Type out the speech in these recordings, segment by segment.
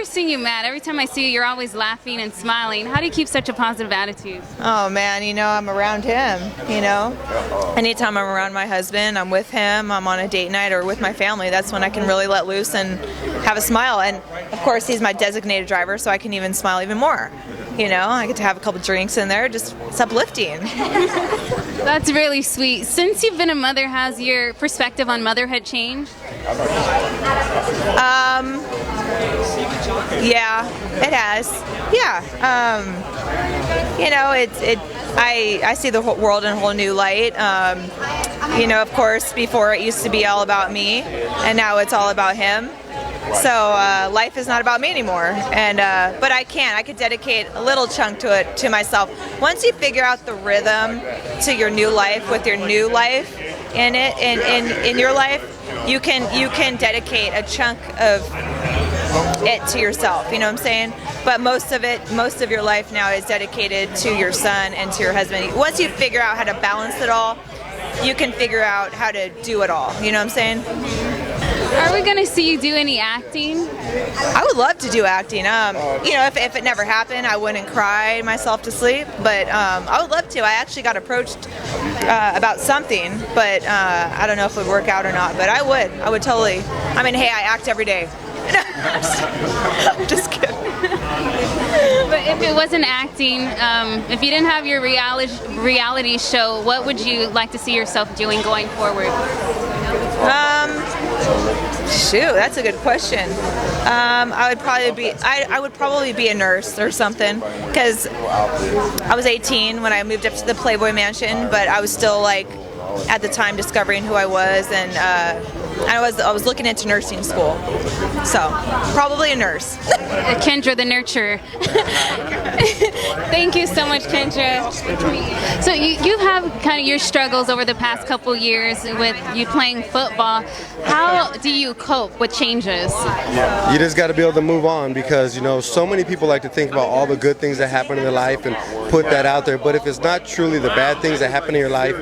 never seen you mad. Every time I see you, you're always laughing and smiling. How do you keep such a positive attitude? Oh man, I'm around him, Anytime I'm around my husband, I'm with him, I'm on a date night or with my family, that's when I can really let loose and have a smile. And of course, he's my designated driver, so I can even smile even more. I get to have a couple drinks in there, just it's uplifting. That's really sweet. Since you've been a mother, has your perspective on motherhood changed? Yeah, it has. Yeah. I see the whole world in a whole new light. Of course, before it used to be all about me, and now it's all about him. So life is not about me anymore, but I could dedicate a little chunk to myself. Once you figure out the rhythm to your new life with your new life in your life, you can dedicate a chunk of it to yourself. You know what I'm saying? But most of your life now is dedicated to your son and to your husband. Once you figure out how to balance it all, you can figure out how to do it all. You know what I'm saying? Are we going to see you do any acting? I would love to do acting. If it never happened, I wouldn't cry myself to sleep. But I would love to. I actually got approached about something, but I don't know if it would work out or not. But I would. I would totally. I mean, hey, I act every day. I'm just kidding. But if it wasn't acting, if you didn't have your reality show, what would you like to see yourself doing going forward? Shoot, that's a good question. I would probably be a nurse or something, because I was 18 when I moved up to the Playboy Mansion, but I was still at the time discovering who I was, and I was looking into nursing school, so probably a nurse. Kendra the nurturer. Thank you so much, Kendra. So you have kind of your struggles over the past couple years with you playing football. How do you cope with changes? You just got to be able to move on, because so many people like to think about all the good things that happen in their life and put that out there, but if it's not truly the bad things that happen in your life,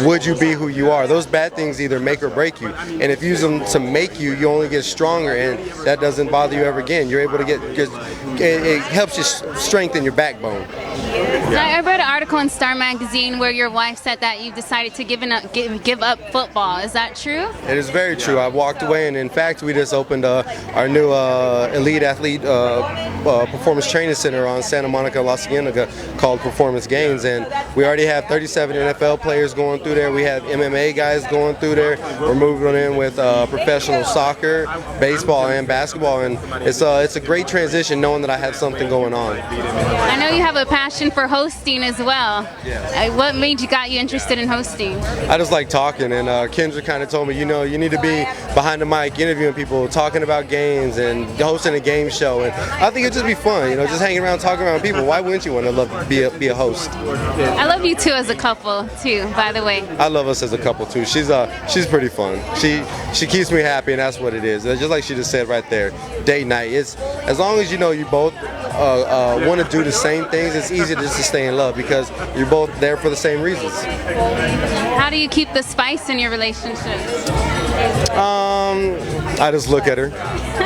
would you be who you are? Those bad things either make or break you, and if you use them to make you, you only get stronger, and that doesn't bother you ever again. You're able to it helps you strengthen your backbone. I read an article in Star Magazine where your wife said that you decided to give up football. Is that true? It is very true. I walked away, and in fact, we just opened our new elite athlete performance training center on Santa Monica, La Cienega, called Performance Gains, and we already have 37 NFL players going through there. We have MMA guys going through there. We're moving in with professional soccer, baseball, and basketball, and it's a great transition knowing that I have something going on. I know you have a passion for hosting as well. Yeah. What made you interested in hosting? I just like talking, and Kendra kind of told me, you need to be behind the mic, interviewing people, talking about games, and hosting a game show. And I think it'd just be fun, just hanging around, talking around people. Why wouldn't you want to be a host? I love you two as a couple too, by the way. I love us as a couple too. She's pretty fun. She keeps me happy, and that's what it is. Just like she just said right there, date night. It's as long as you both want to do the same things, it's easy just to stay in love, because you're both there for the same reasons. How do you keep the spice in your relationship? I just look at her.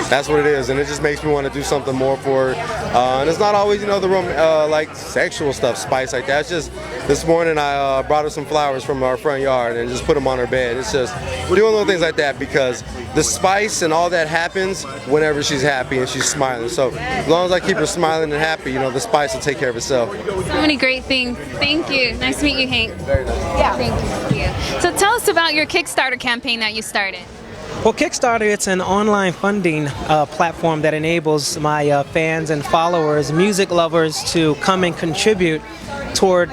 That's what it is, and it just makes me want to do something more for her. And it's not always, like sexual stuff, spice like that. It's just this morning I brought her some flowers from our front yard and just put them on her bed. It's just we're doing little things like that, because the spice and all that happens whenever she's happy and she's smiling. So as long as I keep her smiling and happy, the spice will take care of itself. So many great things. Thank you. Nice to meet you, Hank. Very nice. Yeah. Thank you. So tell us about your Kickstarter campaign that you started. Well, Kickstarter, it's an online funding platform that enables my fans and followers, music lovers, to come and contribute toward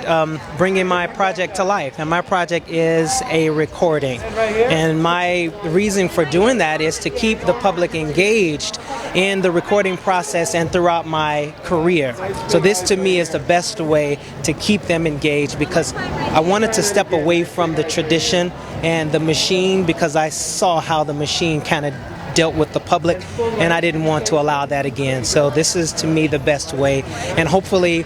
bringing my project to life. And my project is a recording. And my reason for doing that is to keep the public engaged in the recording process and throughout my career. So this to me is the best way to keep them engaged, because I wanted to step away from the tradition and the machine, because I saw how the machine kind of dealt with the public, and I didn't want to allow that again. So this is to me the best way, and hopefully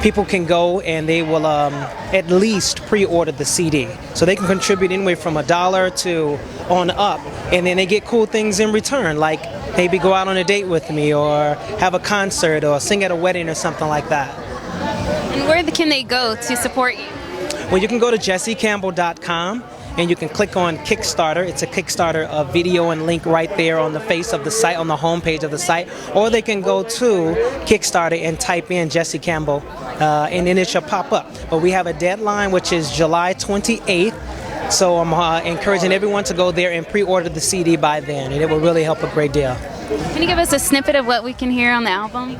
people can go and they will at least pre-order the CD. So they can contribute anywhere from $1 to on up, and then they get cool things in return, like maybe go out on a date with me or have a concert or sing at a wedding or something like that. And where can they go to support you? Well, you can go to jessecampbell.com and you can click on Kickstarter. It's a Kickstarter video and link right there on the face of the site, on the home page of the site. Or they can go to Kickstarter and type in Jesse Campbell and then it shall pop up. But we have a deadline which is July 28th. So I'm encouraging everyone to go there and pre-order the CD by then, and it will really help a great deal. Can you give us a snippet of what we can hear on the album?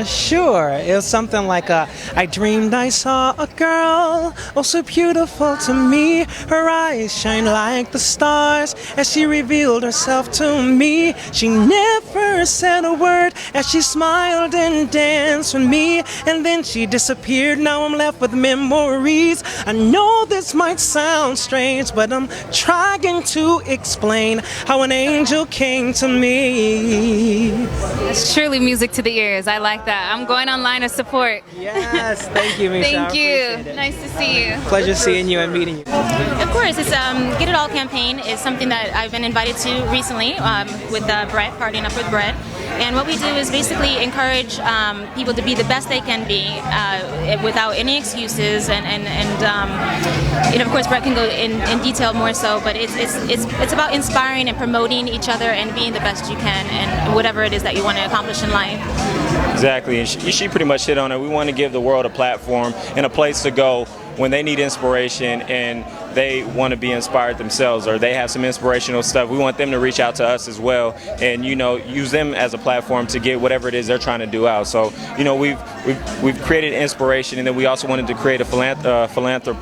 Sure. It was something like, I dreamed I saw a girl, oh so beautiful to me. Her eyes shine like the stars as she revealed herself to me. She never said a word as she smiled and danced with me. And then she disappeared, now I'm left with memories. I know this might sound strange, but I'm trying to explain how an angel came to me. It's truly music to the ears. I like that. I'm going online to support. Yes, thank you, Misha. Thank you. Nice to see you. Pleasure seeing you and meeting you. Of course, it's Get It All campaign is something that I've been invited to recently with Brett, Partying Up with Brett. And what we do is basically encourage people to be the best they can be without any excuses. And of course, Brett can go in detail more so, but it's about inspiring and promoting each other and being the best you can and whatever it is that you want to accomplish in life. Exactly, and she pretty much hit on it. We want to give the world a platform and a place to go when they need inspiration and they want to be inspired themselves or they have some inspirational stuff. We want them to reach out to us as well and use them as a platform to get whatever it is they're trying to do out. So we've created inspiration, and then we also wanted to create a philanthropy,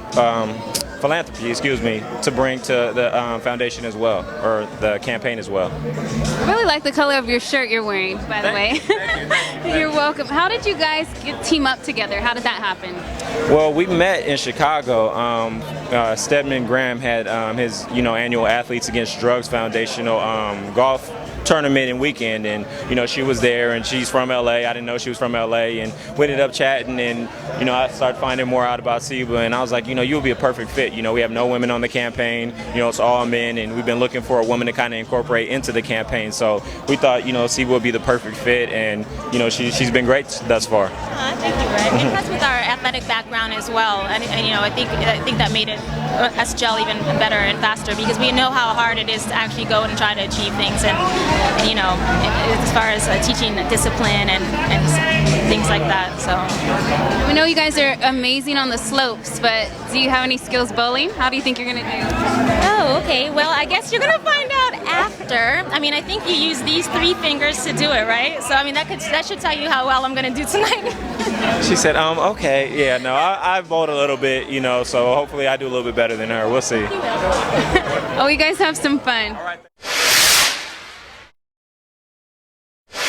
to bring to the foundation as well, or the campaign as well. I really like the color of your shirt you're wearing, by the way. Thank you. You're welcome. How did you guys team up together? How did that happen? Well, we met in Chicago. Stedman Graham had his annual Athletes Against Drugs Foundational golf tournament and weekend, and she was there, and she's from LA. I didn't know she was from LA, and we ended up chatting, and I started finding more out about SEBA, and I was like, you'll be a perfect fit. We have no women on the campaign, it's all men, and we've been looking for a woman to kind of incorporate into the campaign. So we thought SEBA would be the perfect fit, and she's been great thus far. Thank you, Brett. And plus with our athletic background as well, and I think that made it us gel even better and faster, because we know how hard it is to actually go and try to achieve things, and as far as teaching discipline and things like that. So we know you guys are amazing on the slopes, but do you have any skills bowling? How do you think you're going to do? Oh, okay. Well, I guess you're going to find out after. I mean, I think you use these 3 fingers to do it, right? So I mean, that should tell you how well I'm going to do tonight. She said, okay, yeah, no, I bowled a little bit, so hopefully I do a little bit better than her. We'll see. Oh, you guys have some fun. All right.